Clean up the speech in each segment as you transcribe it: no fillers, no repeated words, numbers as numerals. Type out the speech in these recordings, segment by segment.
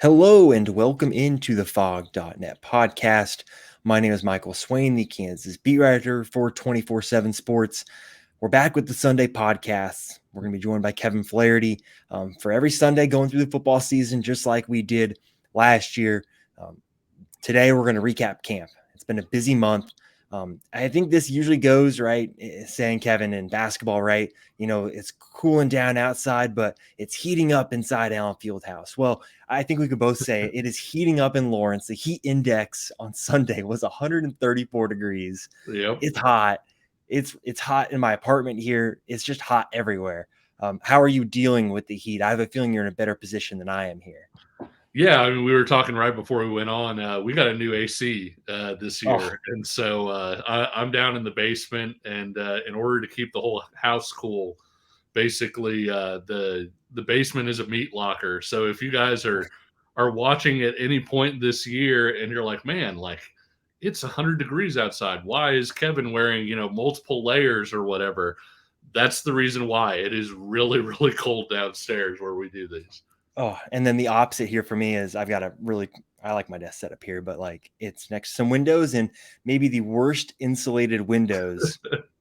Hello and welcome into the Fog.net podcast. My name is Michael Swain, the Kansas beat writer for 24/7 Sports. We're back with the Sunday podcasts. We're going to be joined by Kevin Flaherty for every Sunday going through the football season, just like we did last year. Today, we're going to recap camp. It's been a busy month. I think this usually goes right, saying Kevin in basketball, right? It's cooling down outside, but it's heating up inside Allen Fieldhouse. Well, I think we could both say it is heating up in Lawrence. The heat index on Sunday was 134 degrees. Yep. It's hot. It's hot in my apartment here. It's just hot everywhere. How are you dealing with the heat? I have a feeling you're in a better position than I am here. Yeah, I mean, we were talking right before we went on. We got a new AC this Oh, year, and so I'm down in the basement. And in order to keep the whole house cool, basically the basement is a meat locker. So if you guys are watching at any point this year, and you're like, man, like it's 100 degrees outside. Why is Kevin wearing multiple layers or whatever? That's the reason why. It is really really cold downstairs where we do these. Oh, and then the opposite here for me is I like my desk set up here, but like it's next to some windows and maybe the worst insulated windows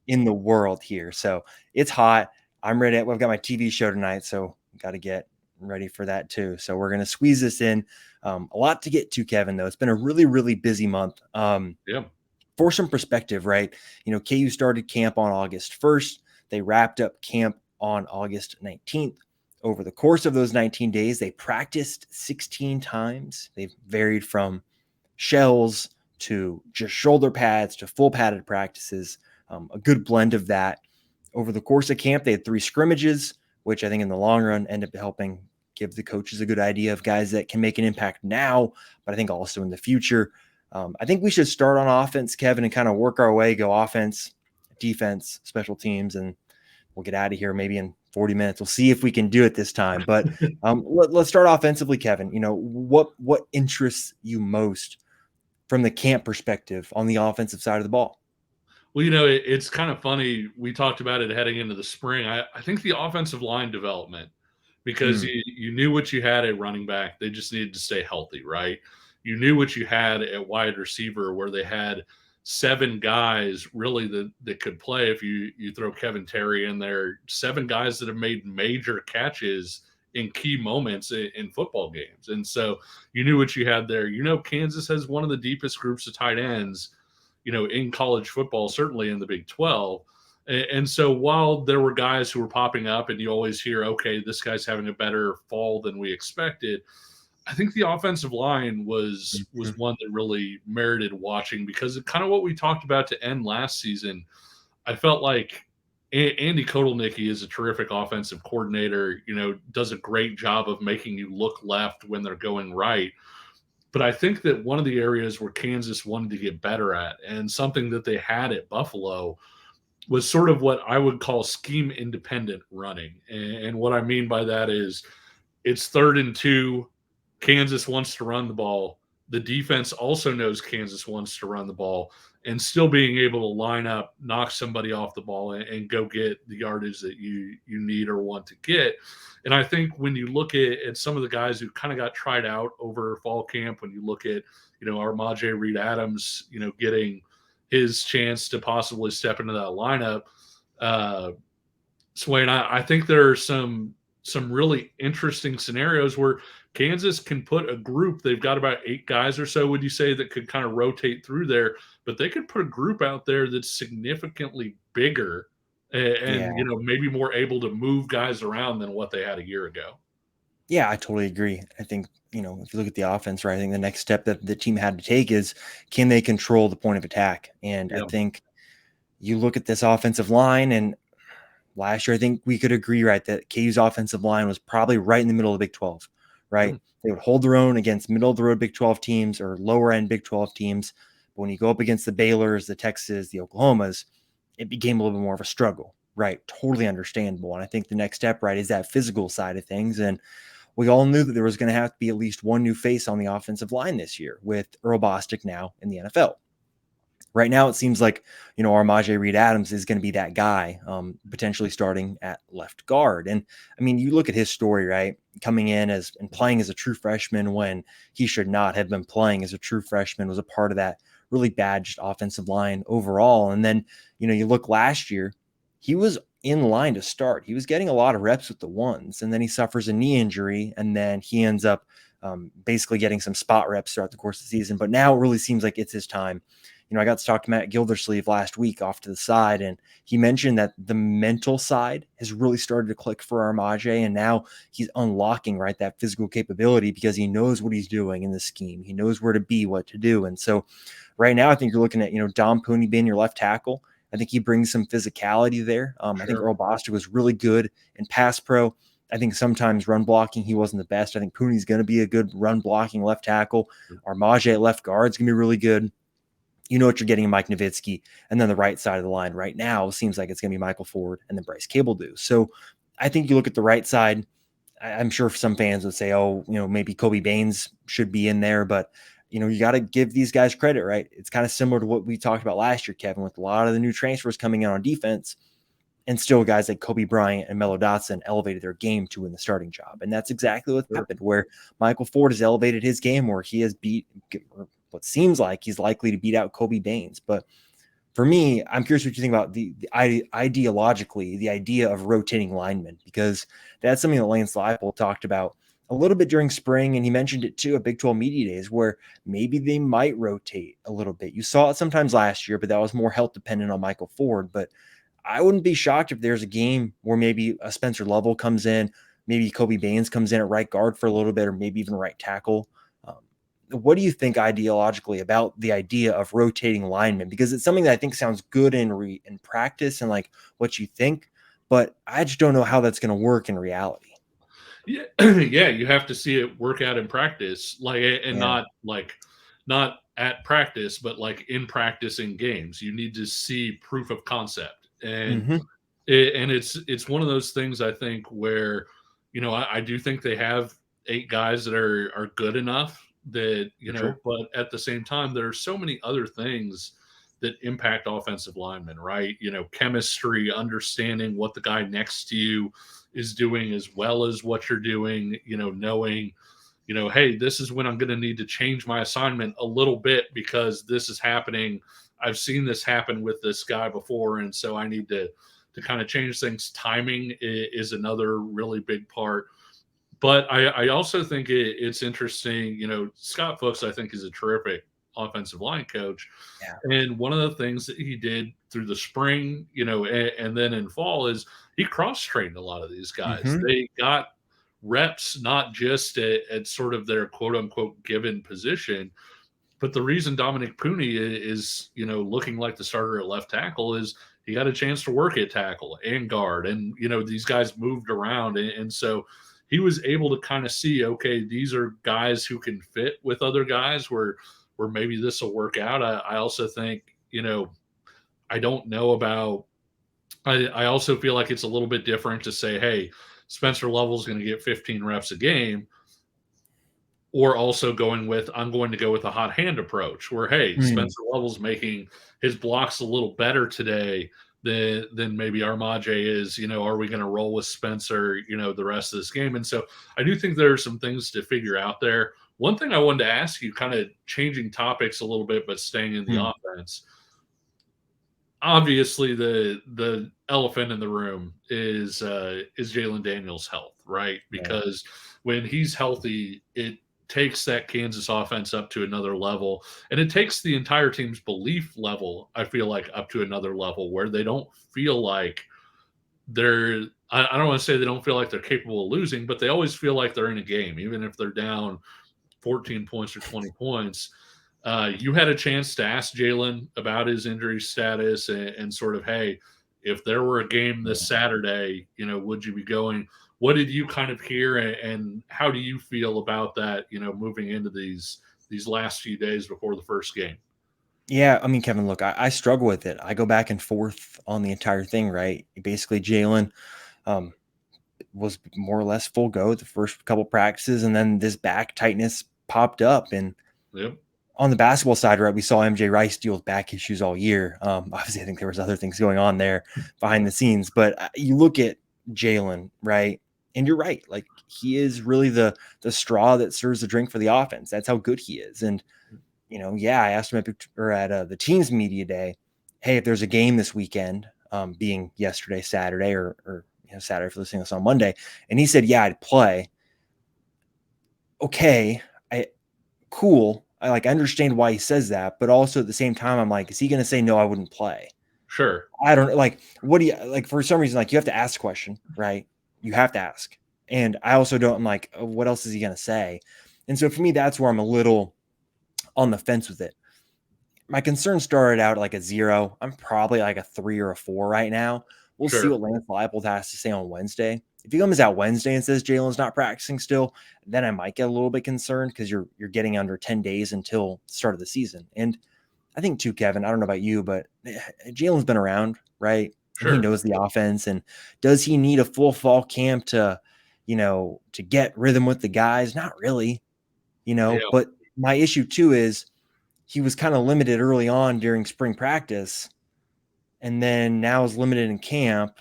in the world here. So it's hot. I'm ready. I've got my TV show tonight, so got to get ready for that too. So we're going to squeeze this in. A lot to get to, Kevin, though. It's been a really, really busy month. Yeah. For some perspective, right? KU started camp on August 1st. They wrapped up camp on August 19th. Over the course of those 19 days, they practiced 16 times. They've varied from shells to just shoulder pads to full padded practices, a good blend of that. Over the course of camp, they had 3 scrimmages, which I think in the long run end up helping give the coaches a good idea of guys that can make an impact now, but I think also in the future. I think we should start on offense, Kevin, and kind of work our way, go offense, defense, special teams, and we'll get out of here maybe in 40 minutes. We'll see if we can do it this time. But let's start offensively, Kevin. What interests you most from the camp perspective on the offensive side of the ball? Well, it's kind of funny. We talked about it heading into the spring. I think the offensive line development, because Mm, you knew what you had at running back. They just needed to stay healthy, right? You knew what you had at wide receiver, where they had 7 guys really that could play. If you throw Kevin Terry in there, 7 guys that have made major catches in key moments in football games. And so you knew what you had there. Kansas has one of the deepest groups of tight ends in college football, certainly in the Big 12. And so while there were guys who were popping up and you always hear, okay, this guy's having a better fall than we expected, I think the offensive line was mhm. one that really merited watching, because kind of what we talked about to end last season. I felt like Andy Kotelnicki is a terrific offensive coordinator, does a great job of making you look left when they're going right. But I think that one of the areas where Kansas wanted to get better at, and something that they had at Buffalo, was sort of what I would call scheme independent running. And what I mean by that is it's 3rd and 2. Kansas wants to run the ball. The defense also knows Kansas wants to run the ball, and still being able to line up, knock somebody off the ball, and go get the yardage that you need or want to get. And I think when you look at some of the guys who kind of got tried out over fall camp, when you look at, Armaje Reed Adams, getting his chance to possibly step into that lineup, uh, Swain, I think there are some really interesting scenarios where Kansas can put a group. They've got about 8 guys or so, would you say, that could kind of rotate through there, but they could put a group out there that's significantly bigger Yeah. and maybe more able to move guys around than what they had a year ago. Yeah, I totally agree. I think, if you look at the offense, right, I think the next step that the team had to take is, can they control the point of attack? And I Yeah. think you look at this offensive line, and last year, I think we could agree, right, that KU's offensive line was probably right in the middle of the Big 12, right? Mm. They would hold their own against middle of the road Big 12 teams or lower end Big 12 teams. But when you go up against the Baylors, the Texas, the Oklahomas, it became a little bit more of a struggle, right? Totally understandable. And I think the next step, right, is that physical side of things. And we all knew that there was going to have to be at least one new face on the offensive line this year with Earl Bostic now in the NFL, Right now, it seems like, Armaje Reed-Adams is going to be that guy, potentially starting at left guard. And I mean, you look at his story, right? Coming in and playing as a true freshman when he should not have been playing as a true freshman, was a part of that really bad just offensive line overall. And then, you look last year, he was in line to start. He was getting a lot of reps with the ones, and then he suffers a knee injury, and then he ends up basically getting some spot reps throughout the course of the season. But now it really seems like it's his time. I got to talk to Matt Gildersleeve last week off to the side, and he mentioned that the mental side has really started to click for Armaje, and now he's unlocking, right, that physical capability because he knows what he's doing in the scheme. He knows where to be, what to do. And so right now, I think you're looking at, Dom Pooney being your left tackle. I think he brings some physicality there. I think Earl Bostic was really good in pass pro. I think sometimes run blocking, he wasn't the best. I think Pooney's going to be a good run blocking left tackle. Armaje at left guard is going to be really good. You know what you're getting in Mike Nowitzki. And then the right side of the line right now seems like it's going to be Michael Ford and then Bryce Cabledew. So I think you look at the right side. I'm sure some fans would say, oh, maybe Kobe Baines should be in there, but you got to give these guys credit, right? It's kind of similar to what we talked about last year, Kevin, with a lot of the new transfers coming in on defense, and still guys like Kobe Bryant and Melo Dotson elevated their game to win the starting job. And that's exactly what happened, where Michael Ford has elevated his game, where he has beat what seems like he's likely to beat out Kobe Baines. But for me, I'm curious what you think about the ideologically, the idea of rotating linemen, because that's something that Lance Leipold talked about a little bit during spring, and he mentioned it too at Big 12 Media Days, where maybe they might rotate a little bit. You saw it sometimes last year, but that was more health dependent on Michael Ford. But I wouldn't be shocked if there's a game where maybe a Spencer Lovell comes in, maybe Kobe Baines comes in at right guard for a little bit, or maybe even right tackle. What do you think ideologically about the idea of rotating linemen? Because it's something that I think sounds good in practice and like what you think, but I just don't know how that's going to work in reality. Yeah, yeah, you have to see it work out in practice, and Yeah. not at practice, but like in practice in games. You need to see proof of concept, and Mm-hmm. it's one of those things I think where, I do think they have 8 guys that are good enough that, For sure. but at the same time, there are so many other things that impact offensive linemen, right? Chemistry, understanding what the guy next to you is doing as well as what you're doing, knowing, hey, this is when I'm going to need to change my assignment a little bit because this is happening. I've seen this happen with this guy before, and so I need to kind of change things. Timing is another really big part. But I also think it's interesting. Scott Fuchs, I think, is a terrific offensive line coach. Yeah. And one of the things that he did through the spring, and then in fall is he cross trained a lot of these guys. Mm-hmm. They got reps not just at sort of their quote unquote given position, but the reason Dominic Pooney is, looking like the starter at left tackle is he got a chance to work at tackle and guard. And, these guys moved around. And so he was able to kind of see, okay, these are guys who can fit with other guys where maybe this will work out. I also think, I don't know about, I also feel like it's a little bit different to say, hey, Spencer Lovell's going to get 15 reps a game, or also I'm going to go with a hot hand approach where, hey, Mm. Spencer Lovell's making his blocks a little better today than maybe Armaje is. Are we going to roll with Spencer, the rest of this game? And so I do think there are some things to figure out there. One thing I wanted to ask you, kind of changing topics a little bit, but staying in the Mm. offense. Obviously, the elephant in the room is Jalen Daniels' health, right? Yeah. Because when he's healthy, it takes that Kansas offense up to another level, and it takes the entire team's belief level, I feel like, up to another level where they don't feel like they're. I don't want to say they don't feel like they're capable of losing, but they always feel like they're in a game, even if they're down 14 points or 20 points. You had a chance to ask Jalen about his injury status and sort of, hey, if there were a game this Saturday, would you be going? What did you kind of hear, and how do you feel about that? Moving into these last few days before the first game. Yeah, I mean, Kevin, look, I struggle with it. I go back and forth on the entire thing, right? Basically, Jalen um, was more or less full go the first couple practices, and then this back tightness popped up, and Yep. on the basketball side, right, we saw MJ Rice deal with back issues all year. Obviously, I think there was other things going on there behind the scenes, but you look at Jalen, right, and you're right, like he is really the straw that stirs the drink for the offense. That's how good he is. And yeah, I asked him at the team's media day, hey, if there's a game this weekend, being yesterday, Saturday, or Saturday for listening to this on Monday, and he said, yeah, I'd play. Okay, cool. I understand why he says that, but also at the same time, I'm like, is he going to say no? I wouldn't play. Sure. I don't like. What do you like? For some reason, like you have to ask a question, right? You have to ask, and I also don't. I'm like, what else is he going to say? And so for me, that's where I'm a little on the fence with it. My concern started out like a 0. I'm probably like a 3 or a 4 right now. We'll see Sure. what Lance Leipold has to say on Wednesday. If he comes out Wednesday and says Jalen's not practicing still, then I might get a little bit concerned because you're getting under 10 days until the start of the season. And I think too, Kevin, I don't know about you, but Jalen's been around, right? And he Sure. knows the offense. And does he need a full fall camp to get rhythm with the guys? Not really, Yeah. but my issue too is he was kind of limited early on during spring practice, and then now is limited in camp.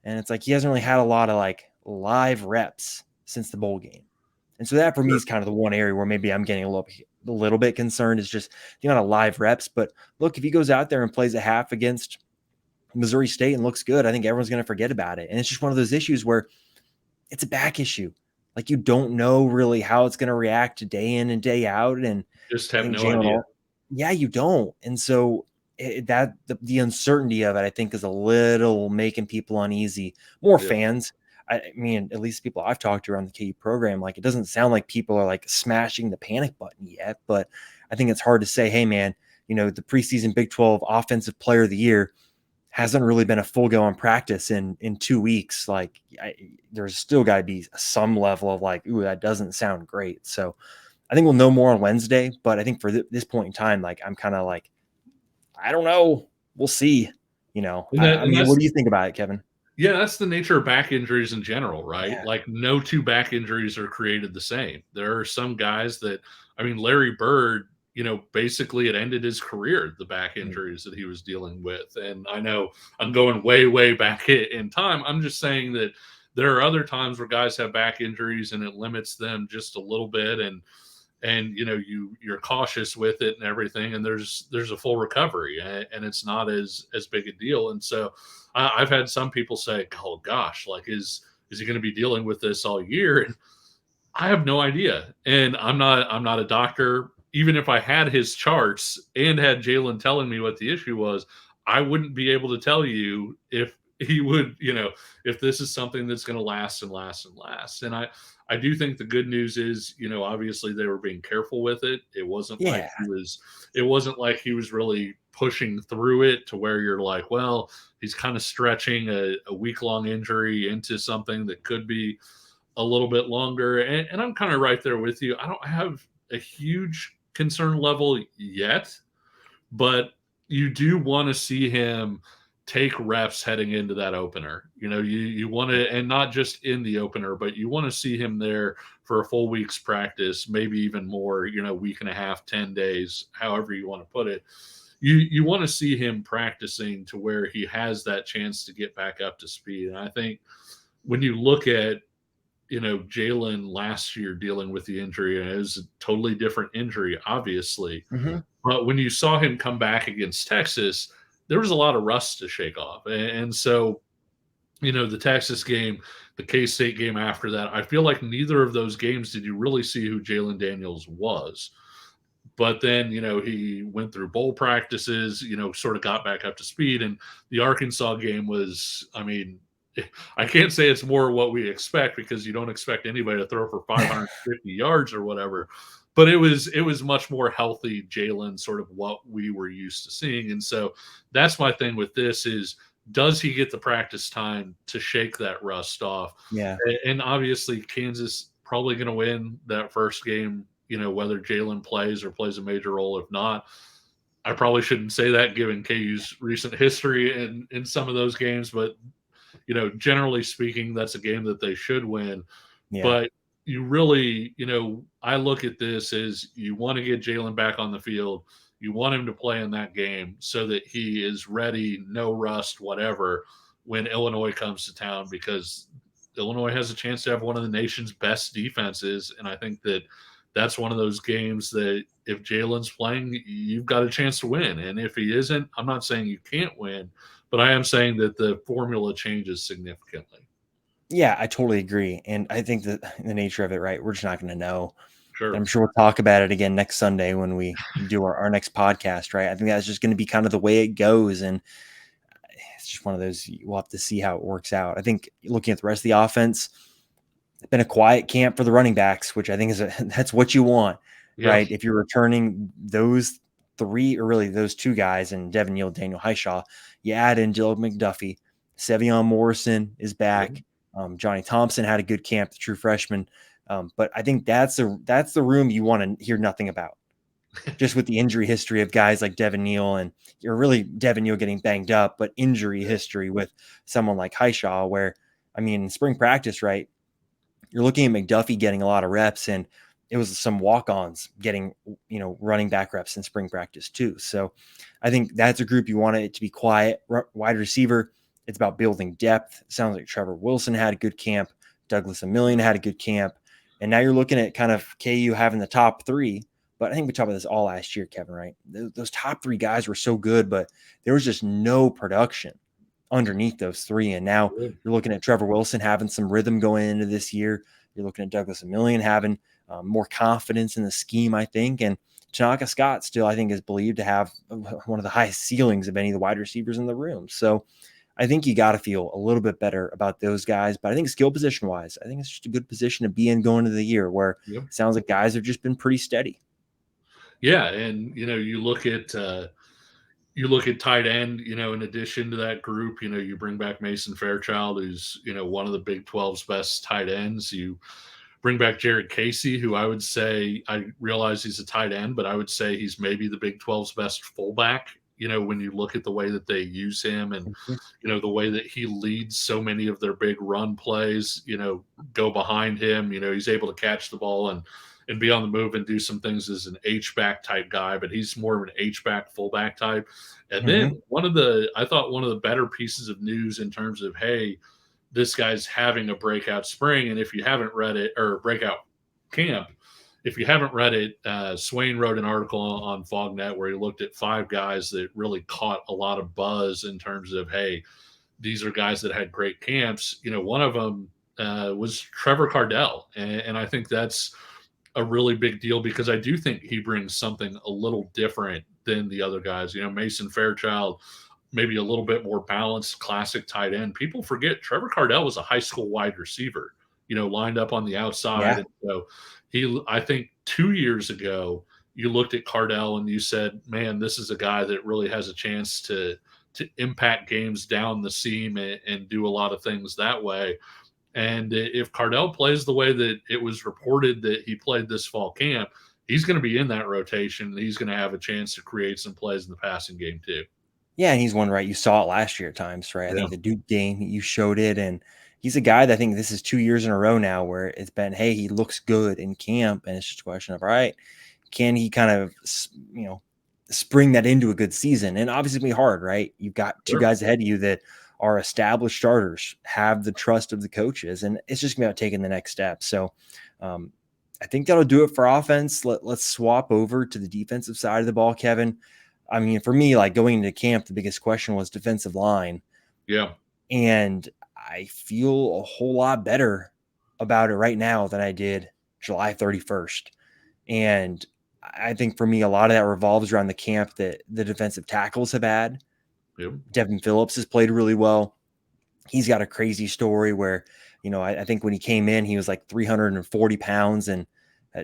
And it's like he hasn't really had a lot of like live reps since the bowl game. And so that for me Sure. is kind of the one area where maybe I'm getting a little bit concerned is just the amount of live reps. But look, if he goes out there and plays a half against Missouri State and looks good, I think everyone's going to forget about it. And it's just one of those issues where it's a back issue. Like you don't know really how it's going to react day in and day out. And Just I have think no idea. yeah, you don't. And so the uncertainty of it, I think, is a little making people uneasy. More Yeah. fans. I mean, at least people I've talked to around the KU program, like it doesn't sound like people are like smashing the panic button yet. But I think it's hard to say, hey, man, the preseason Big 12 Offensive Player of the Year hasn't really been a full go on practice in 2 weeks. Like there's still got to be some level of like, ooh, that doesn't sound great. So I think we'll know more on Wednesday, but I think for this point in time, like I'm kind of like, I don't know. We'll see. And I mean, that's what do you think about it, Kevin? Yeah, that's the nature of back injuries in general, right? Yeah. Like no two back injuries are created the same. There are some guys that, I mean, Larry Bird, basically it ended his career, the back Mm. injuries that he was dealing with. And I know I'm going way, way back in time. I'm just saying that there are other times where guys have back injuries and it limits them just a little bit. And you're cautious with it and everything, and there's a full recovery, and it's not as big a deal. And so I've had some people say, oh gosh, like is he going to be dealing with this all year? And I have no idea, and I'm not a doctor. Even if I had his charts and had Jalen telling me what the issue was, I wouldn't be able to tell you if he would, if this is something that's going to last and last and last. And I do think the good news is, obviously they were being careful with it. Yeah. It wasn't like he was really pushing through it to where you're like, well, he's kind of stretching a week long injury into something that could be a little bit longer. And I'm kind of right there with you. I don't have a huge concern level yet, but you do want to see him take reps heading into that opener. You want to, and not just in the opener, but you want to see him there for a full week's practice, maybe even more, week and a half, 10 days, however you want to put it. You want to see him practicing to where he has that chance to get back up to speed. And I think when you look at Jalen last year dealing with the injury, and it was a totally different injury, obviously. Mm-hmm. But when you saw him come back against Texas, there was a lot of rust to shake off. And so, the Texas game, the K-State game after that, I feel like neither of those games did you really see who Jalen Daniels was. But then, he went through bowl practices, sort of got back up to speed. And the Arkansas game was, I mean, I can't say it's more what we expect because you don't expect anybody to throw for 550 yards or whatever. But it was much more healthy Jalen, sort of what we were used to seeing. And so that's my thing with this is, does he get the practice time to shake that rust off? Yeah. And obviously Kansas probably going to win that first game, whether Jalen plays or plays a major role. If not, I probably shouldn't say that given KU's recent history in some of those games, but generally speaking, that's a game that they should win. Yeah. But you really, I look at this as you want to get Jalen back on the field. You want him to play in that game so that he is ready, no rust, whatever, when Illinois comes to town, because Illinois has a chance to have one of the nation's best defenses. And I think that that's one of those games that if Jalen's playing, you've got a chance to win. And if he isn't, I'm not saying you can't win, but I am saying that the formula changes significantly. Yeah, I totally agree. And I think that the nature of it, right? We're just not going to know. And Sure. I'm sure we'll talk about it again next Sunday when we do our next podcast, right? I think that's just going to be kind of the way it goes. And it's just one of those, we'll have to see how it works out. I think looking at the rest of the offense, it's been a quiet camp for the running backs, which I think is that's what you want, Yeah. right? If you're returning those three, or really those two guys, and Devin Neal, Daniel Highshaw, you add in Dylan McDuffie, Sevion Morrison is Yeah. back. Johnny Thompson had a good camp, the true freshman. But I think that's the room you want to hear nothing about. Just with the injury history of guys like Devin Neal, and you're really Devin Neal getting banged up, but injury history with someone like Highshaw, where, I mean, in spring practice, right? You're looking at McDuffie getting a lot of reps, and it was some walk-ons getting, running back reps in spring practice too. So I think that's a group you want it to be quiet. Wide receiver, it's about building depth. It sounds like Trevor Wilson had a good camp. Douglas Emillion had a good camp. And now you're looking at kind of KU having the top three. But I think we talked about this all last year, Kevin, right? Those top three guys were so good, but there was just no production underneath those three. And now you're looking at Trevor Wilson having some rhythm going into this year. You're looking at Douglas Emillion having more confidence in the scheme, I think. And Tanaka Scott still, I think, is believed to have one of the highest ceilings of any of the wide receivers in the room. So I think you got to feel a little bit better about those guys. But I think skill position wise, I think it's just a good position to be in going into the year, where it sounds like guys have just been pretty steady. Yeah, and you look at tight end, in addition to that group, you bring back Mason Fairchild, who's, one of the Big 12's best tight ends. You bring back Jared Casey, who I would say, I realize he's a tight end, but I would say he's maybe the Big 12's best fullback, when you look at the way that they use him, and, the way that he leads so many of their big run plays, go behind him. He's able to catch the ball and be on the move and do some things as an H-back type guy, but he's more of an H-back fullback type. And then I thought one of the better pieces of news in terms of, hey, this guy's having a breakout spring. And if you haven't read it, or breakout camp, if you haven't read it, Swain wrote an article on FogNet where he looked at 5 guys that really caught a lot of buzz in terms of, hey, these are guys that had great camps. One of them was Trevor Cardell. And I think that's a really big deal, because I do think he brings something a little different than the other guys. Mason Fairchild, maybe a little bit more balanced, classic tight end. People forget Trevor Cardell was a high school wide receiver, lined up on the outside. Yeah. And so I think 2 years ago, you looked at Cardell and you said, man, this is a guy that really has a chance to impact games down the seam and do a lot of things that way. And if Cardell plays the way that it was reported that he played this fall camp, he's going to be in that rotation, and he's going to have a chance to create some plays in the passing game too. Yeah, and he's one, right? You saw it last year at times, right? I think the Duke game, you showed it, and he's a guy that I think this is 2 years in a row now where it's been, hey, he looks good in camp, and it's just a question of, all right, can he kind of, spring that into a good season? And obviously, it'll be hard, right? You've got two guys ahead of you that are established starters, have the trust of the coaches, and it's just about taking the next step. So I think that'll do it for offense. Let's swap over to the defensive side of the ball, Kevin. I mean, for me, like going into camp, the biggest question was defensive line. Yeah. And I feel a whole lot better about it right now than I did July 31st. And I think for me, a lot of that revolves around the camp that the defensive tackles have had. Yep. Devin Phillips has played really well. He's got a crazy story where, I think when he came in, he was like 340 pounds and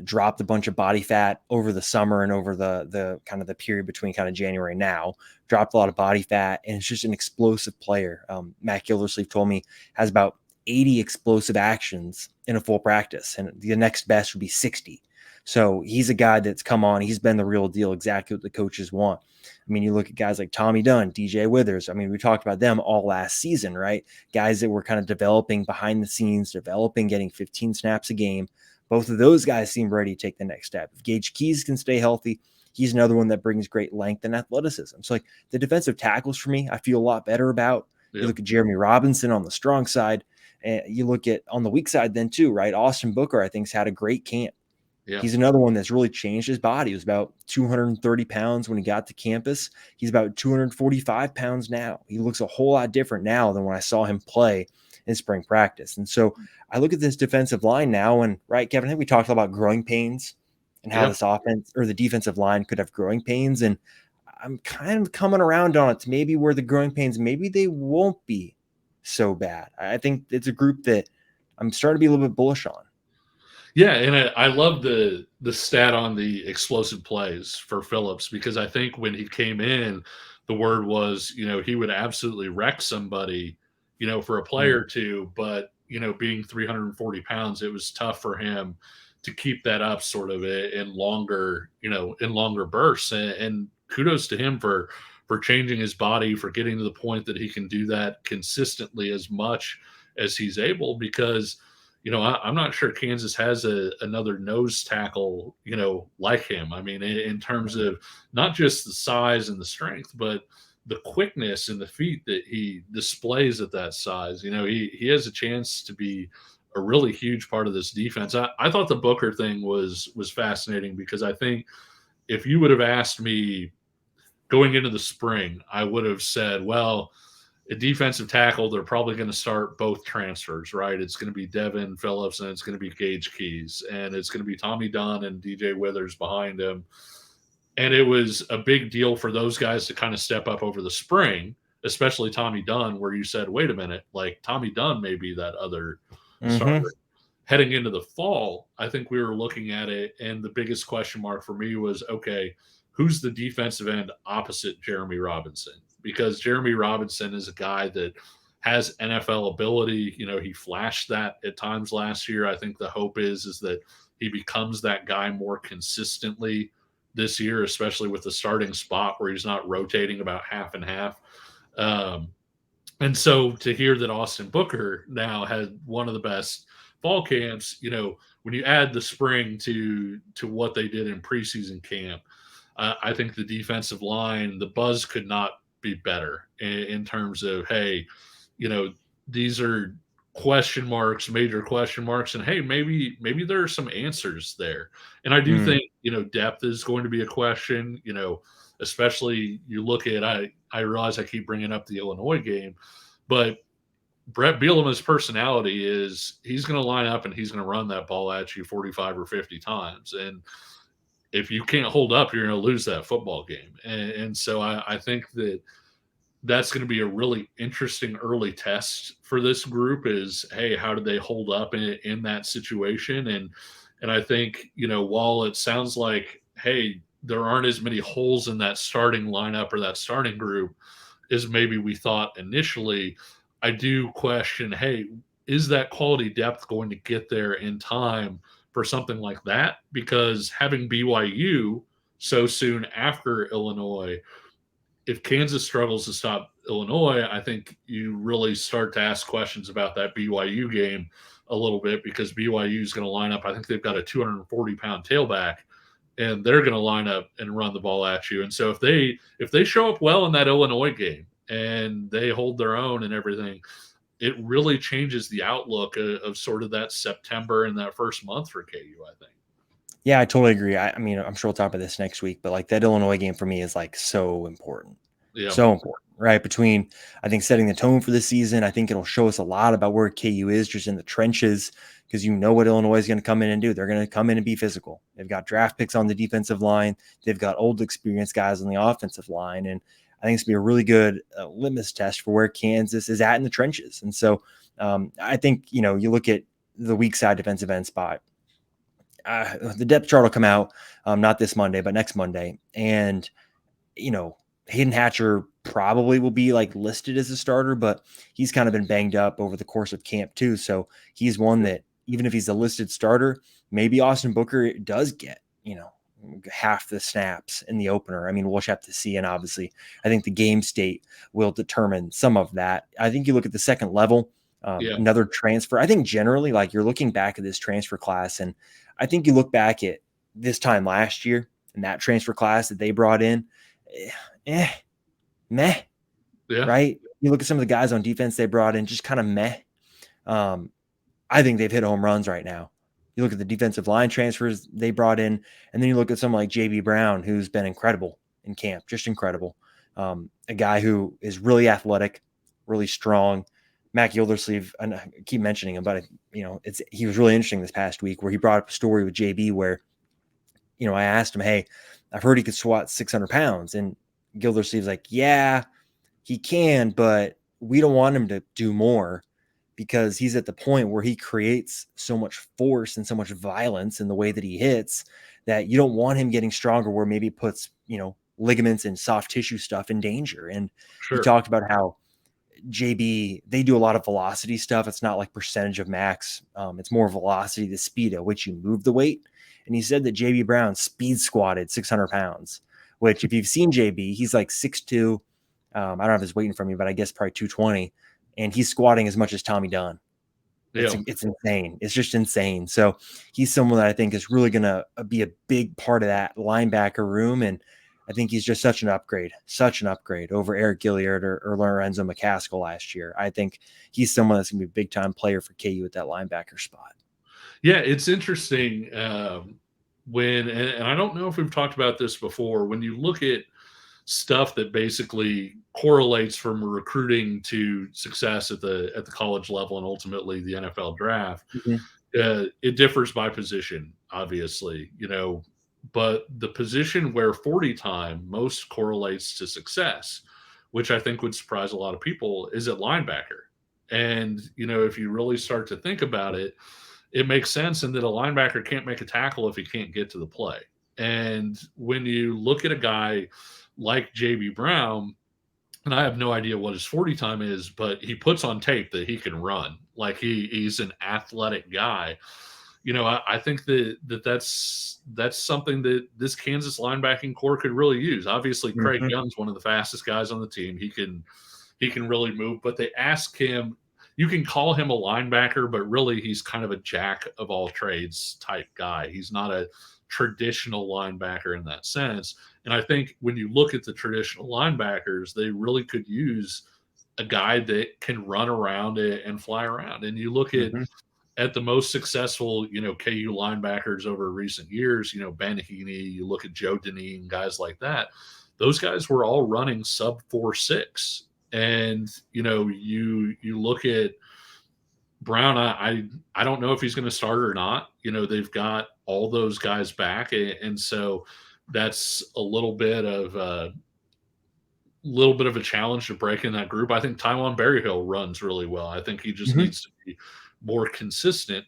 dropped a bunch of body fat over the summer and over the kind of the period between kind of January now, dropped a lot of body fat, and it's just an explosive player. Matt Gildersleeve told me has about 80 explosive actions in a full practice, and the next best would be 60. So he's a guy that's come on. He's been the real deal, exactly what the coaches want. I mean, you look at guys like Tommy Dunn, DJ Withers. I mean, we talked about them all last season, right? Guys that were kind of developing behind the scenes, getting 15 snaps a game. Both of those guys seem ready to take the next step. If Gage Keys can stay healthy, he's another one that brings great length and athleticism. So like the defensive tackles for me, I feel a lot better about. You look at Jeremy Robinson on the strong side, and you look at on the weak side then too, right? Austin Booker, I think, has had a great camp. Yeah. He's another one that's really changed his body. He was about 230 pounds when he got to campus. He's about 245 pounds now. He looks a whole lot different now than when I saw him play in spring practice. And so I look at this defensive line now, and right, Kevin, I think we talked about growing pains and how this offense or the defensive line could have growing pains. And I'm kind of coming around on it to maybe where the growing pains, maybe they won't be so bad. I think it's a group that I'm starting to be a little bit bullish on. Yeah, and I love the stat on the explosive plays for Phillips, because I think when he came in, the word was, he would absolutely wreck somebody, for a play or two, but, being 340 pounds, it was tough for him to keep that up sort of in longer, in longer bursts. And kudos to him for changing his body, for getting to the point that he can do that consistently as much as he's able, because I'm not sure Kansas has another nose tackle, like him. I mean, in terms of not just the size and the strength, but the quickness and the feet that he displays at that size. He has a chance to be a really huge part of this defense. I thought the Booker thing was fascinating, because I think if you would have asked me going into the spring, I would have said, well, a defensive tackle, they're probably going to start both transfers, right? It's going to be Devin Phillips and it's going to be Gage Keys, and it's going to be Tommy Dunn and DJ Withers behind him. And it was a big deal for those guys to kind of step up over the spring, especially Tommy Dunn, where you said, wait a minute, like Tommy Dunn may be that other starter. Heading into the fall, I think we were looking at it, and the biggest question mark for me was, okay, who's the defensive end opposite Jeremy Robinson? Because Jeremy Robinson is a guy that has NFL ability. He flashed that at times last year. I think the hope is that he becomes that guy more consistently this year, especially with the starting spot where he's not rotating about half and half. And so to hear that Austin Booker now had one of the best fall camps, when you add the spring to what they did in preseason camp, I think the defensive line, the buzz could not be better in terms of, hey, these are question marks, major question marks, and hey, maybe there are some answers there. And I do think, depth is going to be a question, especially you look at, I realize I keep bringing up the Illinois game, but Brett Bielema's personality is he's going to line up and he's going to run that ball at you 45 or 50 times. And if you can't hold up, you're going to lose that football game. And so I think that's going to be a really interesting early test for this group is, hey, how did they hold up in that situation? And I think, while it sounds like, hey, there aren't as many holes in that starting lineup or that starting group as maybe we thought initially, I do question, hey, is that quality depth going to get there in time for something like that? Because having BYU so soon after Illinois, if Kansas struggles to stop Illinois, I think you really start to ask questions about that BYU game a little bit, because BYU is going to line up. I think they've got a 240-pound tailback, and they're going to line up and run the ball at you. And so if they show up well in that Illinois game and they hold their own and everything, it really changes the outlook of sort of that September and that first month for KU, I think. Yeah, I totally agree. I mean, I'm sure we'll talk about this next week, but like that Illinois game for me is like so important. Yeah. So important, right? Between, I think, setting the tone for the season, I think it'll show us a lot about where KU is just in the trenches, because what Illinois is going to come in and do. They're going to come in and be physical. They've got draft picks on the defensive line. They've got old experienced guys on the offensive line. And I think it's going to be a really good litmus test for where Kansas is at in the trenches. And so I think, you look at the weak side defensive end spot. The depth chart will come out not this Monday, but next Monday. And, Hayden Hatcher probably will be like listed as a starter, but he's kind of been banged up over the course of camp too. So he's one that even if he's a listed starter, maybe Austin Booker does get, half the snaps in the opener. I mean, we'll have to see. And obviously I think the game state will determine some of that. I think you look at the second level, Yeah. Another transfer. I think generally, like you're looking back at this transfer class, and I think you look back at this time last year and that transfer class that they brought in, eh, meh, Yeah. right? You look at some of the guys on defense they brought in, just kind of meh. I think they've hit home runs right now. You look at the defensive line transfers they brought in, and then you look at someone like JB Brown, who's been incredible in camp, just incredible. A guy who is really athletic, really strong. Matt Gildersleeve, and I keep mentioning him, but he was really interesting this past week where he brought up a story with JB where, I asked him, hey, I've heard he could squat 600 pounds. And Gildersleeve's like, yeah, he can, but we don't want him to do more because he's at the point where he creates so much force and so much violence in the way that he hits that you don't want him getting stronger where maybe it puts, ligaments and soft tissue stuff in danger. And he Sure. talked about how JB, they do a lot of velocity stuff. It's not like percentage of max. It's more velocity, the speed at which you move the weight. And he said that JB Brown speed squatted 600 pounds, which if you've seen JB, he's like 6'2". I don't have his weight in front of me, but I guess probably 220. And he's squatting as much as Tommy Dunn. It's Yeah. it's insane. It's just insane. So he's someone that I think is really going to be a big part of that linebacker room. And I think he's just such an upgrade over Eric Gilliard or Lorenzo McCaskill last year. I think he's someone that's going to be a big time player for KU at that linebacker spot. Yeah, it's interesting and I don't know if we've talked about this before, when you look at stuff that basically correlates from recruiting to success at the college level and ultimately the NFL draft, Mm-hmm. it differs by position, obviously, but the position where 40 time most correlates to success, which I think would surprise a lot of people, is at linebacker. And, if you really start to think about it, it makes sense in that a linebacker can't make a tackle if he can't get to the play. And when you look at a guy like JB Brown, and I have no idea what his 40 time is, but he puts on tape that he can run. Like he's an athletic guy. I think that's something that this Kansas linebacking core could really use. Obviously, Craig Mm-hmm. Young's one of the fastest guys on the team. He can really move, but they ask him, you can call him a linebacker, but really he's kind of a jack of all trades type guy. He's not a traditional linebacker in that sense. And I think when you look at the traditional linebackers, they really could use a guy that can run around and fly around. And you look Mm-hmm. at the most successful, KU linebackers over recent years, Ben Heaney, you look at Joe Deneen, guys like that. Those guys were all running sub 4.6. And, you look at Brown, I don't know if he's going to start or not. They've got all those guys back. And so that's a little bit of a challenge to break in that group. I think Taiwan Berryhill runs really well. I think he just Mm-hmm. needs to be more consistent.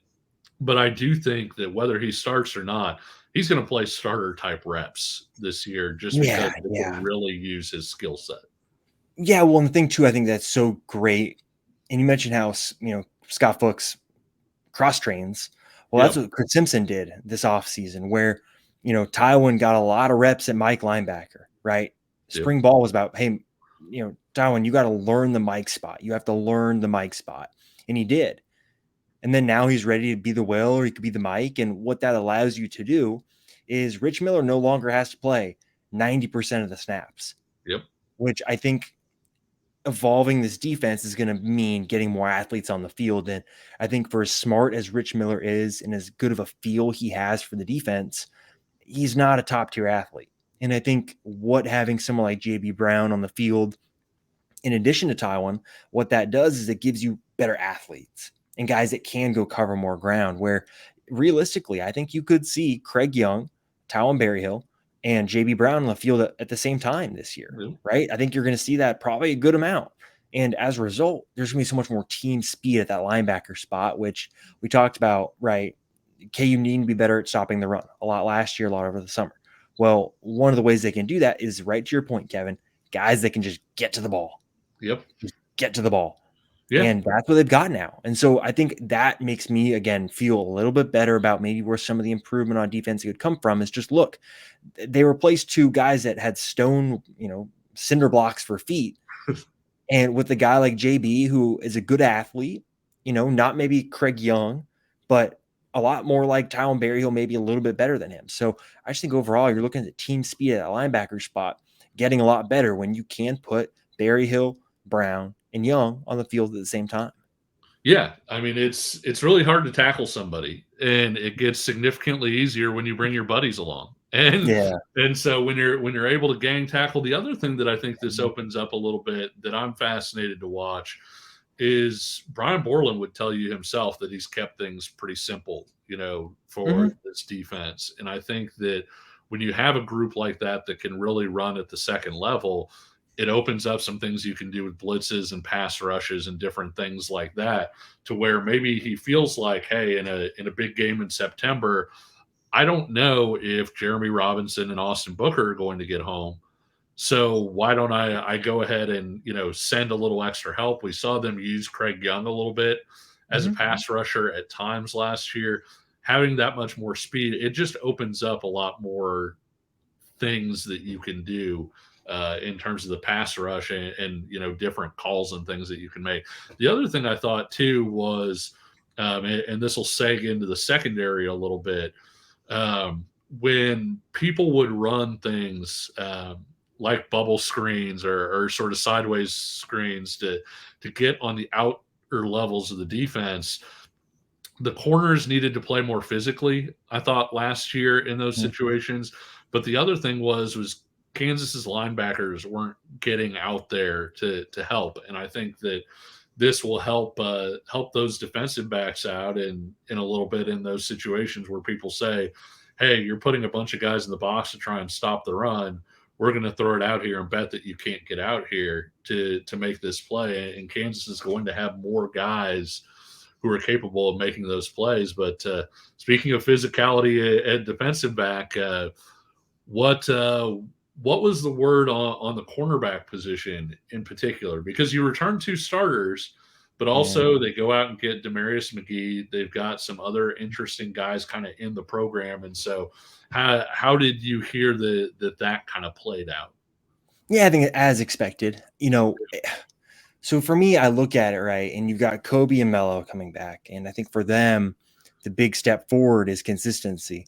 But I do think that whether he starts or not, he's going to play starter type reps this year just because Yeah, they can yeah. really use his skill set. Yeah, well, and the thing too, I think that's so great. And you mentioned how Scott Fuchs cross trains. Well, that's Yep. what Chris Simpson did this offseason, where Tywin got a lot of reps at Mike linebacker, right? Yep. Spring ball was about, hey, Tywin, you got to learn the Mike spot. You have to learn the Mike spot. And he did. And then now he's ready to be the Will, or he could be the Mike. And what that allows you to do is Rich Miller no longer has to play 90% of the snaps, Yep. which I think evolving this defense is going to mean getting more athletes on the field. And I think for as smart as Rich Miller is and as good of a feel he has for the defense, he's not a top tier athlete. And I think what having someone like JB Brown on the field, in addition to Taiwan, what that does is it gives you better athletes and guys that can go cover more ground, where realistically, I think you could see Craig Young, Taiwan Berryhill, and JB Brown on the field at the same time this year, Yep. right? I think you're going to see that probably a good amount. And as a result, there's going to be so much more team speed at that linebacker spot, which we talked about, right? KU need to be better at stopping the run a lot last year, a lot over the summer. Well, one of the ways they can do that is right to your point, Kevin, guys that can just get to the ball. Yep. Just get to the ball. Yeah. And that's what they've got now. And so I think that makes me, again, feel a little bit better about maybe where some of the improvement on defense could come from is just look, they replaced two guys that had stone, cinder blocks for feet. And with a guy like JB, who is a good athlete, not maybe Craig Young, but a lot more like Tylen Berryhill, maybe a little bit better than him. So I just think overall, you're looking at the team speed at that linebacker spot getting a lot better when you can put Berryhill, Brown, and Young on the field at the same time. Yeah, I mean it's really hard to tackle somebody, and it gets significantly easier when you bring your buddies along. Yeah. And so when you're able to gang tackle, the other thing that I think this opens up a little bit that I'm fascinated to watch is Brian Borland would tell you himself that he's kept things pretty simple, for Mhm. this defense. And I think that when you have a group like that that can really run at the second level, it opens up some things you can do with blitzes and pass rushes and different things like that, to where maybe he feels like, hey, in a big game in September, I don't know if Jeremy Robinson and Austin Booker are going to get home. So why don't I go ahead and send a little extra help? We saw them use Craig Young a little bit as a Mhm. pass rusher at times last year. Having that much more speed, it just opens up a lot more things that you can do in terms of the pass rush and different calls and things that you can make. The other thing I thought too was, and this will seg into the secondary a little bit, when people would run things like bubble screens or sort of sideways screens to get on the outer levels of the defense, the corners needed to play more physically, I thought, last year in those Mhm. situations. But the other thing was Kansas's linebackers weren't getting out there to help, and I think that this will help those defensive backs out in a little bit in those situations where people say, "Hey, you're putting a bunch of guys in the box to try and stop the run. We're going to throw it out here and bet that you can't get out here to make this play." And Kansas is going to have more guys who are capable of making those plays. But speaking of physicality at defensive back, what uh, what was the word on the cornerback position in particular? Because you return two starters, but Yeah. also they go out and get Demarius McGee. They've got some other interesting guys kind of in the program, and so how did you hear that kind of played out? Yeah, I think as expected. So for me, I look at it, right, and you've got Kobe and Melo coming back, and I think for them, the big step forward is consistency.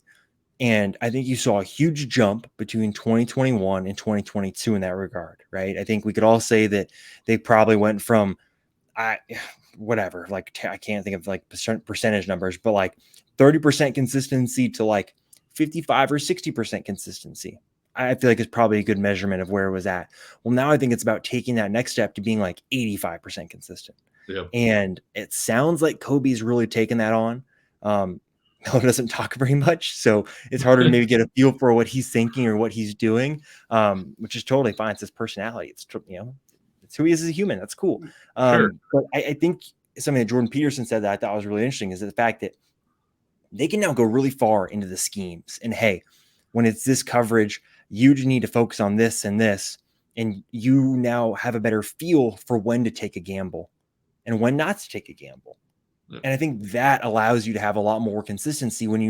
And I think you saw a huge jump between 2021 and 2022 in that regard, right? I think we could all say that they probably went from I whatever, like I can't think of like percentage numbers, but like 30% consistency to like 55 or 60% consistency. I feel like it's probably a good measurement of where it was at. Well, now I think it's about taking that next step to being like 85% consistent. Yeah, And it sounds like Kobe's really taken that on. Melo doesn't talk very much, so it's harder to maybe get a feel for what he's thinking or what he's doing, which is totally fine. It's his personality. It's who he is as a human. That's cool. sure. But I think something that Jordan Peterson said that I thought was really interesting is the fact that they can now go really far into the schemes. And hey, when it's this coverage, you need to focus on this and this. And you now have a better feel for when to take a gamble and when not to take a gamble. Yeah, And I think that allows you to have a lot more consistency when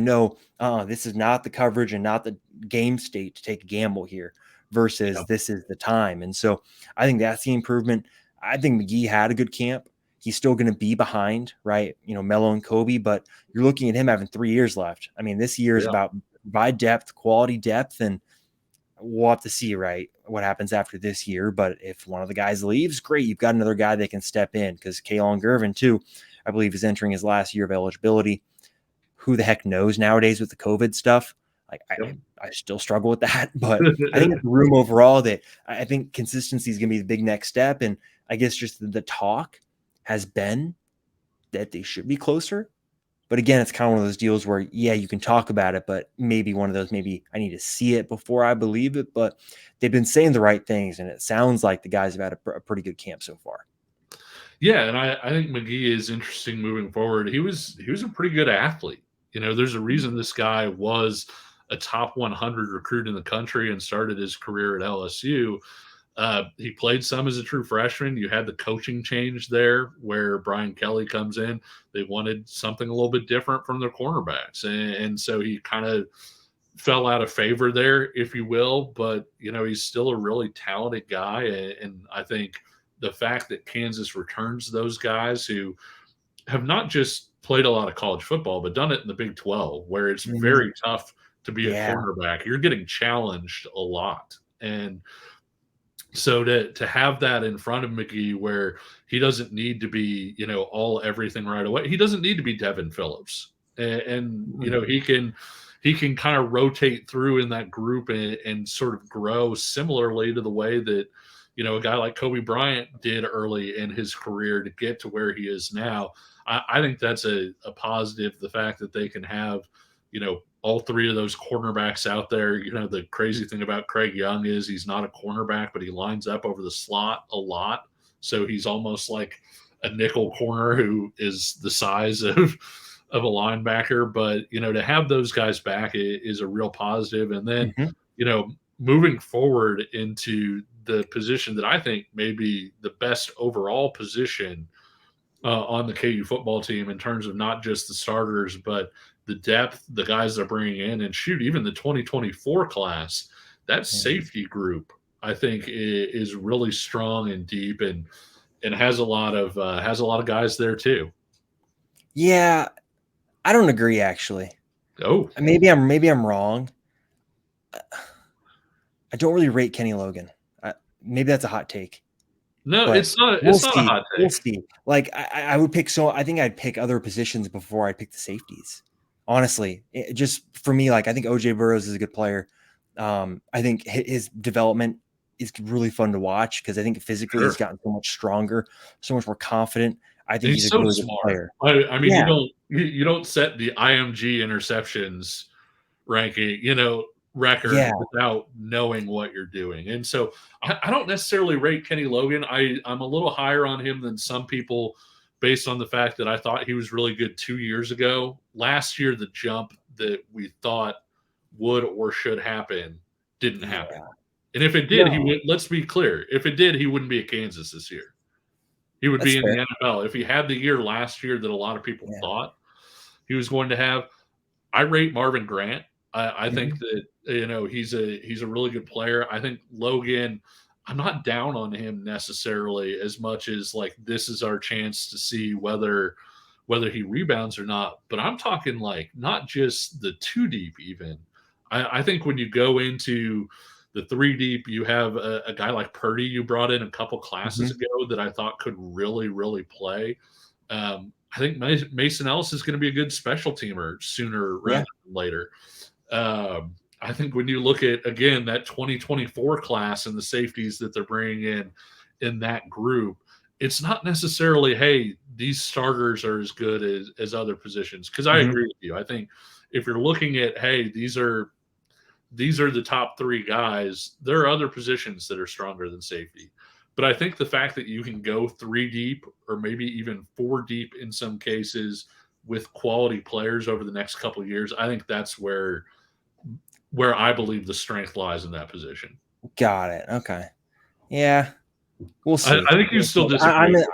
this is not the coverage and not the game state to take a gamble here yeah, versus this is the time. And so I think that's the improvement. I think McGee had a good camp. He's still going to be behind, right? Melo and Kobe, but you're looking at him having 3 years left. I mean, this year is yeah. about provide depth, quality depth, and we'll have to see, right, what happens after this year. But if one of the guys leaves, great. You've got another guy that can step in because Kalen Gervin, too, I believe is entering his last year of eligibility. Who the heck knows nowadays with the COVID stuff? Like I still struggle with that, but I think Yep. it's the room overall that I think consistency is going to be the big next step. And I guess just the talk has been that they should be closer. But again, it's kind of one of those deals where, yeah, you can talk about it, but maybe one of those, maybe I need to see it before I believe it. But they've been saying the right things, and it sounds like the guys have had a pretty good camp so far. Yeah, and I think McGee is interesting moving forward. He was a pretty good athlete. There's a reason this guy was a top 100 recruit in the country and started his career at LSU. He played some as a true freshman. You had the coaching change there where Brian Kelly comes in. They wanted something a little bit different from their cornerbacks. And so he kind of fell out of favor there, if you will. But, he's still a really talented guy. And I think the fact that Kansas returns those guys who have not just played a lot of college football, but done it in the Big 12, where it's Mhm. very tough to be a Yeah. cornerback. You're getting challenged a lot. And so to have that in front of McGee, where he doesn't need to be, all everything right away. He doesn't need to be Devin Phillips, and Mhm. he can kind of rotate through in that group and sort of grow similarly to the way that a guy like Kobe Bryant did early in his career to get to where he is now. I think that's a positive. The fact that they can have all three of those cornerbacks out there. The crazy thing about Craig Young is he's not a cornerback, but he lines up over the slot a lot. So he's almost like a nickel corner who is the size of a linebacker. But to have those guys back is a real positive. And then Mhm. moving forward into the position that I think may be the best overall position on the KU football team in terms of not just the starters, but the depth, the guys they're bringing in, and shoot, even the 2024 class, that Mhm. safety group, I think, is really strong and deep, and has a lot of guys there too. Yeah, I don't agree actually. Oh Maybe I'm wrong. I don't really rate Kenny Logan. Maybe that's a hot take, no, but it's not. we'll It's not a see. hot We'll take. see. Like I would pick. So I think I'd pick other positions before I'd pick the safeties. Honestly, just for me, like I think OJ Burrows is a good player. I think his development is really fun to watch because I think physically he's Sure, gotten so much stronger, so much more confident. I and think he's he's a so really good smart. player. I mean, Yeah, you don't set the IMG interceptions ranking, yeah. record without knowing what you're doing. And so I don't necessarily rate Kenny Logan. I'm a little higher on him than some people based on the fact that I thought he was really good 2 years ago. Last year, the jump that we thought would or should happen didn't happen. Yeah. And if it did, he No, would, let's be clear, if it did, he wouldn't be at Kansas this year. He would that's be in the fair. NFL. If he had the year last year that a lot of people Yeah. thought he was going to have, I rate Marvin Grant. I think Mhm. that he's a really good player. I think Logan. I'm not down on him necessarily as much as like this is our chance to see whether he rebounds or not. But I'm talking like not just the two deep even. I think when you go into the three deep, you have a guy like Purdy you brought in a couple classes Mhm. ago that I thought could really really play. I think Mason Ellis is going to be a good special teamer sooner Yeah. rather than later. I think when you look at again that 2024 class and the safeties that they're bringing in that group, it's not necessarily hey these starters are as good as other positions because I Mhm. agree with you. I think if you're looking at hey these are the top three guys. There are other positions that are stronger than safety. But I think the fact that you can go three deep or maybe even four deep in some cases with quality players over the next couple of years, I think that's where I believe the strength lies in that position. Got it. Okay. Yeah. We'll I, see. I think you We'll still see. I'm disagree.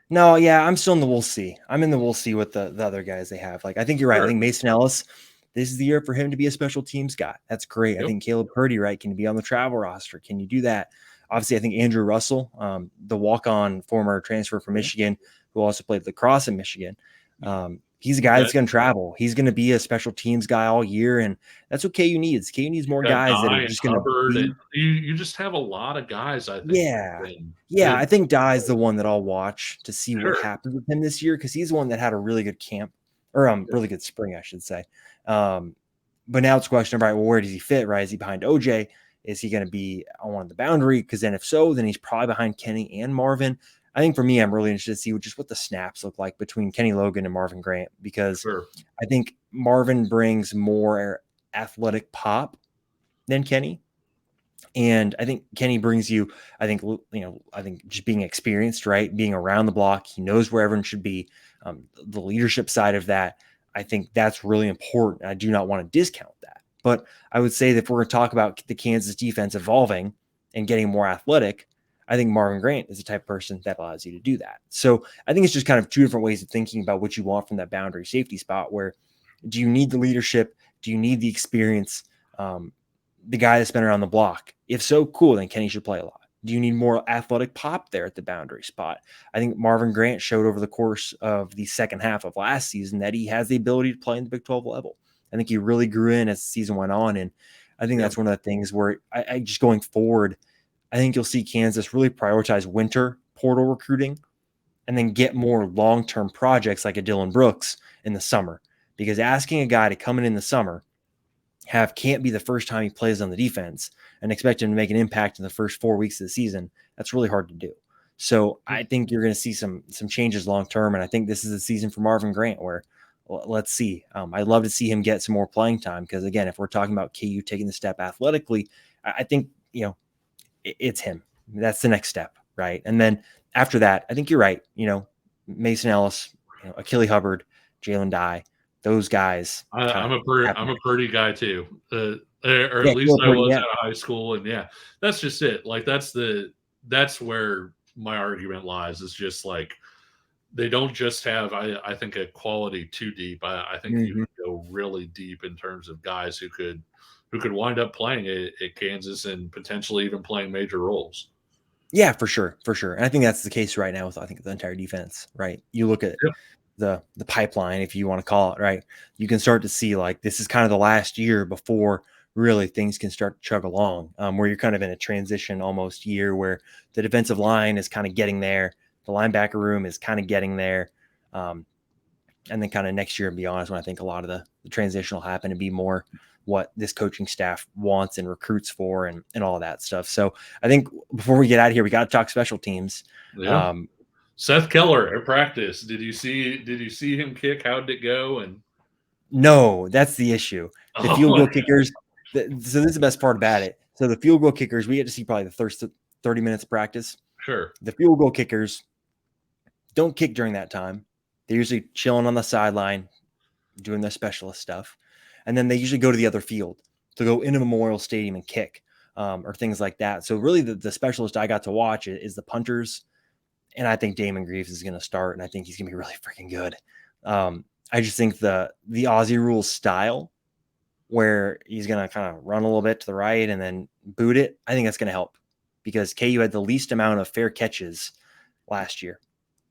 no, yeah, I'm still in the we'll see. I'm in the we'll see with the other guys they have. Like I think you're right. I Sure. think Mason Ellis, this is the year for him to be a special teams guy. That's great. I Yep. think Caleb Purdy, right? Can he be on the travel roster? Can you do that? Obviously, I think Andrew Russell, the walk-on former transfer from Michigan, who also played lacrosse in Michigan. He's a guy That that's going to travel. He's going to be a special teams guy all year, and that's what KU needs. KU needs more got guys that are Nye and just going to Hubbard, and be. you just have a lot of guys. I think. Yeah. And Yeah, that I think Dye's the one that I'll watch to see what sure. happens with him this year because he's the one that had a really good camp or really good spring, I should say. Um, but now it's a question of right, well, where does he fit? Right? Is he behind OJ? Is he going to be on the boundary? Because then if so, then he's probably behind Kenny and Marvin. I think for me, I'm really interested to see just what the snaps look like between Kenny Logan and Marvin Grant because Sure. I think Marvin brings more athletic pop than Kenny. And I think Kenny brings you, I think just being experienced, right? Being around the block, he knows where everyone should be. The leadership side of that, I think that's really important. I do not want to discount that. But I would say that if we're going to talk about the Kansas defense evolving and getting more athletic, I think Marvin Grant is the type of person that allows you to do that. So I think it's just kind of two different ways of thinking about what you want from that boundary safety spot where do you need the leadership? Do you need the experience? The guy that's been around the block. If so, cool, then Kenny should play a lot. Do you need more athletic pop there at the boundary spot? I think Marvin Grant showed over the course of the second half of last season that he has the ability to play in the Big 12 level. I think he really grew in as the season went on. And I think that's one of the things where I just going forward, I think you'll see Kansas really prioritize winter portal recruiting and then get more long-term projects like a Dylan Brooks in the summer. Because asking a guy to come in the summer, can't be the first time he plays on the defense and expect him to make an impact in the first 4 weeks of the season, that's really hard to do. So I think you're going to see some changes long term, and I think this is a season for Marvin Grant where let's see. I'd love to see him get some more playing time because again, if we're talking about KU taking the step athletically, I think it's him. That's the next step, right? And then after that, I think you're right. Mason Ellis, Achille Hubbard, Jalen Dye, those guys. I'm a Purdy guy too, or Yeah, at least I Purdy, was yeah. out of high school, and yeah, that's just it. Like that's where my argument lies. Is just like they don't just have I think a quality too deep. I think you can go really deep in terms of guys who could wind up playing at Kansas and potentially even playing major roles. Yeah, for sure, for sure. And I think that's the case right now with I think the entire defense, right? You look at the pipeline, if you want to call it, right? You can start to see like this is kind of the last year before really things can start to chug along, where you're kind of in a transition almost year where the defensive line is kind of getting there, the linebacker room is kind of getting there, and then kind of next year and beyond is when I think a lot of the transition will happen to be more what this coaching staff wants and recruits for and all of that stuff. So I think before we get out of here, we got to talk special teams. Yeah. Seth Keller at practice. Did you see him kick? How did it go? And no, that's the issue. The field goal kickers. So this is the best part about it. So the field goal kickers, we get to see probably the first 30 minutes of practice. Sure. The field goal kickers don't kick during that time. They're usually chilling on the sideline, doing their specialist stuff. And then they usually go to the other field to go into Memorial Stadium and kick or things like that. So really the specialist I got to watch is the punters. And I think Damon Greaves is going to start, and I think he's going to be really freaking good. I just think the Aussie rules style where he's going to kind of run a little bit to the right and then boot it, I think that's going to help because KU had the least amount of fair catches last year.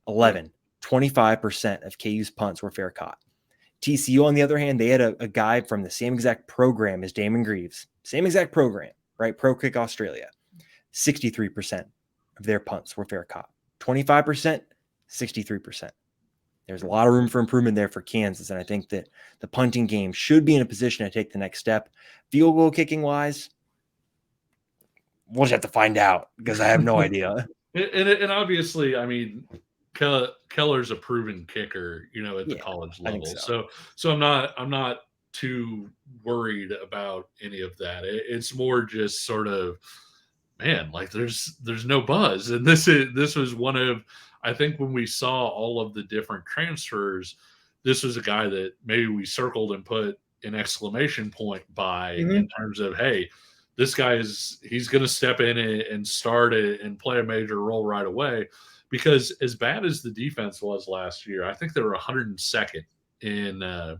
11, 25% of KU's punts were fair caught. TCU, on the other hand, they had a guy from the same exact program as Damon Greaves, same exact program, right? Pro Kick Australia. 63% of their punts were fair caught. 25%, 63%. There's a lot of room for improvement there for Kansas, and I think that the punting game should be in a position to take the next step. Field goal kicking wise, we'll just have to find out because I have no idea. And obviously, I mean, Keller's a proven kicker, at the college level. So I'm not too worried about any of that. It's more just sort of, man, like there's no buzz, and this was one of, I think when we saw all of the different transfers, this was a guy that maybe we circled and put an exclamation point by in terms of, hey, this guy he's going to step in and start it and play a major role right away. Because as bad as the defense was last year, I think they were 102nd in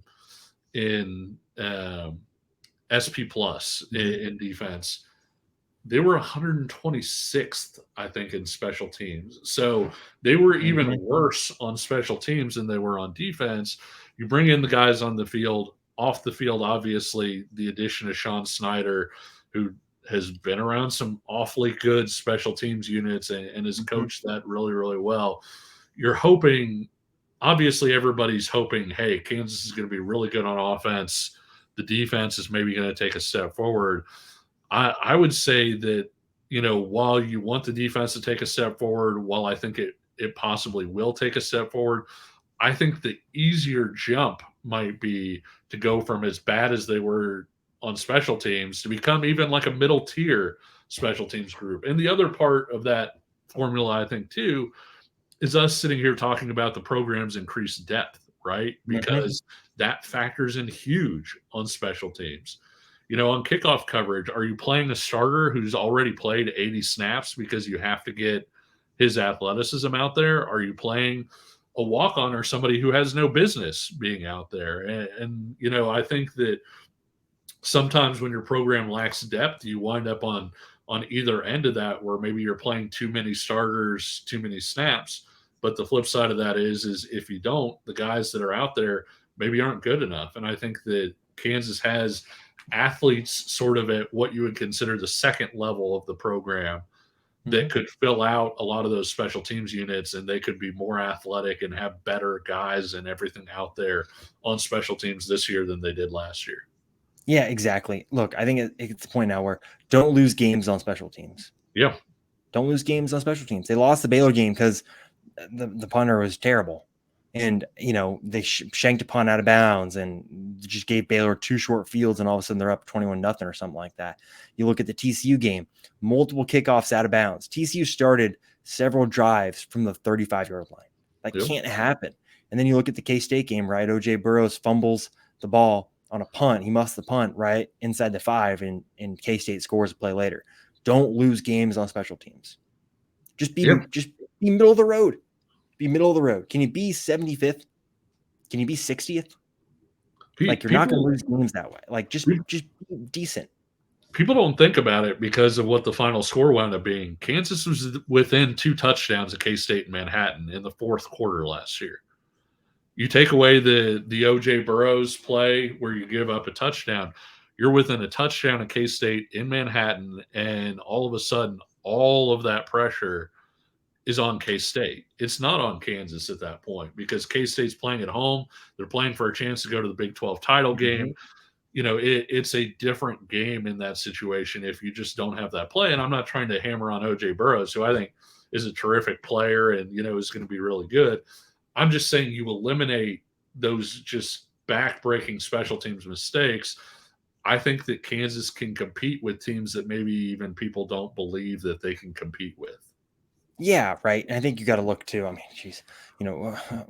SP plus in defense. They were 126th, I think, in special teams. So they were even worse on special teams than they were on defense. You bring in the guys on the field, off the field, obviously, the addition of Sean Snyder, who has been around some awfully good special teams units and has coached that really, really well. You're hoping, obviously, everybody's hoping, hey, Kansas is going to be really good on offense. The defense is maybe going to take a step forward. I would say that, while you want the defense to take a step forward, while I think it possibly will take a step forward, I think the easier jump might be to go from as bad as they were on special teams to become even like a middle tier special teams group. And the other part of that formula, I think, too, is us sitting here talking about the program's increased depth, right? Because that factors in huge on special teams. On kickoff coverage, are you playing a starter who's already played 80 snaps because you have to get his athleticism out there? Are you playing a walk-on or somebody who has no business being out there? And I think that sometimes when your program lacks depth, you wind up on on either end of that, where maybe you're playing too many starters, too many snaps. But the flip side of that is if you don't, the guys that are out there maybe aren't good enough. And I think that Kansas has athletes sort of at what you would consider the second level of the program that could fill out a lot of those special teams units, and they could be more athletic and have better guys and everything out there on special teams this year than they did last year. Yeah, exactly. Look, I think it's the point now where don't lose games on special teams. Yeah. Don't lose games on special teams. They lost the Baylor game because the punter was terrible. And, they shanked a punt out of bounds and just gave Baylor 2 short fields, and all of a sudden they're up 21-0 or something like that. You look at the TCU game, multiple kickoffs out of bounds. TCU started several drives from the 35-yard line. That can't happen. And then you look at the K-State game, right? O.J. Burroughs fumbles the ball on a punt. He muffs the punt right inside the 5, and K-State scores a play later. Don't lose games on special teams. Just be middle of the road. Be middle of the road. Can you be 75th? Can you be 60th? Like, you're not going to lose games that way. Like, just be decent. People don't think about it because of what the final score wound up being. Kansas was within 2 touchdowns of K-State and Manhattan in the 4th quarter last year. You take away the O.J. Burroughs play where you give up a touchdown, you're within a touchdown of K-State in Manhattan, and all of a sudden, all of that pressure is on K-State. It's not on Kansas at that point because K-State's playing at home. They're playing for a chance to go to the Big 12 title game. It's a different game in that situation if you just don't have that play. And I'm not trying to hammer on O.J. Burroughs, who I think is a terrific player and, is going to be really good. I'm just saying you eliminate those just back-breaking special teams mistakes. I think that Kansas can compete with teams that maybe even people don't believe that they can compete with. Yeah, right. And I think you got to look too. I mean, geez,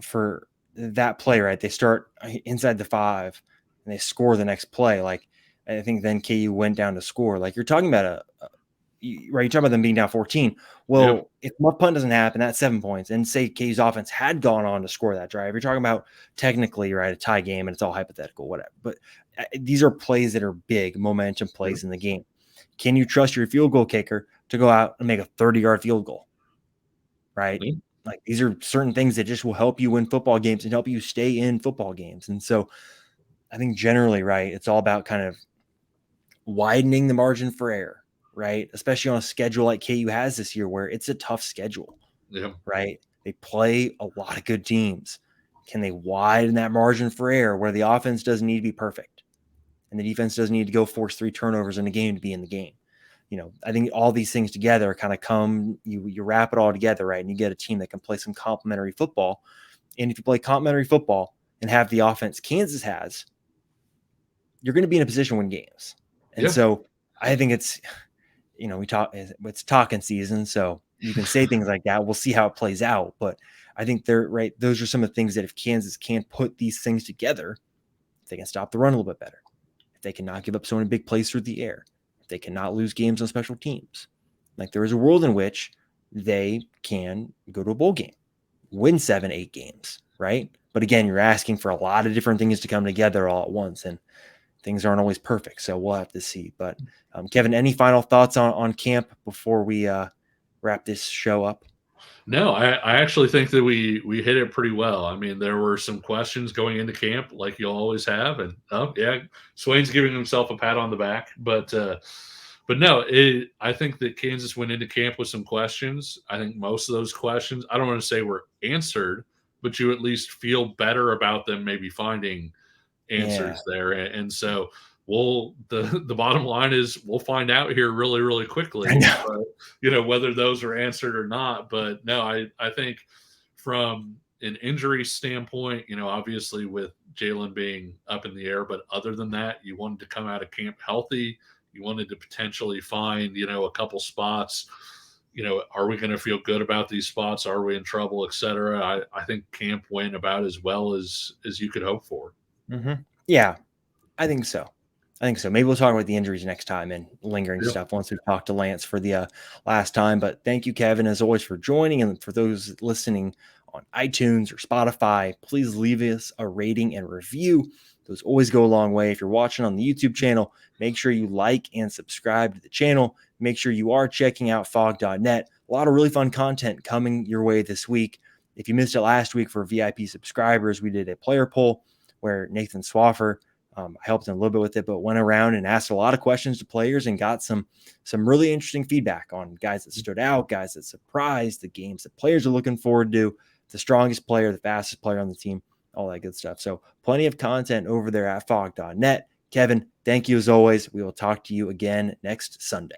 for that play, right? They start inside the 5 and they score the next play. Like, I think then KU went down to score. Like, you're talking about you're talking about them being down 14. Well, if muff punt doesn't happen, that's 7 points. And say KU's offense had gone on to score that drive, you're talking about technically, right, a tie game, and it's all hypothetical, whatever. But these are plays that are big momentum plays in the game. Can you trust your field goal kicker to go out and make a 30-yard field goal? Right? Like, these are certain things that just will help you win football games and help you stay in football games. And so I think generally, right, it's all about kind of widening the margin for error, right? Especially on a schedule like KU has this year where it's a tough schedule, right? They play a lot of good teams. Can they widen that margin for error where the offense doesn't need to be perfect and the defense doesn't need to go force 3 turnovers in a game to be in the game? I think all these things together kind of come, you wrap it all together, right? And you get a team that can play some complementary football. And if you play complementary football and have the offense Kansas has, you're going to be in a position to win games. And so I think it's, it's talking season. So you can say things like that. We'll see how it plays out. But I think they're right. Those are some of the things that if Kansas can't put these things together, if they can stop the run a little bit better, if they cannot give up so many big plays through the air, they cannot lose games on special teams. Like, there is a world in which they can go to a bowl game, win 7-8 games, right? But again, you're asking for a lot of different things to come together all at once, and things aren't always perfect. So we'll have to see. But Kevin, any final thoughts on camp before we wrap this show up? No, I actually think that we hit it pretty well. I mean, there were some questions going into camp, like you always have, and Swain's giving himself a pat on the back, but no, I think that Kansas went into camp with some questions. I think most of those questions, I don't want to say were answered, but you at least feel better about them maybe finding answers there, and so the bottom line is we'll find out here really, really quickly, whether those are answered or not. But no, I think from an injury standpoint, obviously with Jalen being up in the air, but other than that, you wanted to come out of camp healthy. You wanted to potentially find, a couple spots. Are we going to feel good about these spots? Are we in trouble, et cetera? I think camp went about as well as you could hope for. Mm-hmm. Yeah, I think so. Maybe we'll talk about the injuries next time and lingering stuff once we've talked to Lance for the last time. But thank you, Kevin, as always, for joining. And for those listening on iTunes or Spotify, please leave us a rating and review. Those always go a long way. If you're watching on the YouTube channel, make sure you like and subscribe to the channel. Make sure you are checking out fog.net. A lot of really fun content coming your way this week. If you missed it last week for VIP subscribers, we did a player poll where Nathan Swaffer, I helped him a little bit with it, but went around and asked a lot of questions to players and got some really interesting feedback on guys that stood out, guys that surprised, the games that players are looking forward to, the strongest player, the fastest player on the team, all that good stuff. So plenty of content over there at fog.net. Kevin, thank you as always. We will talk to you again next Sunday.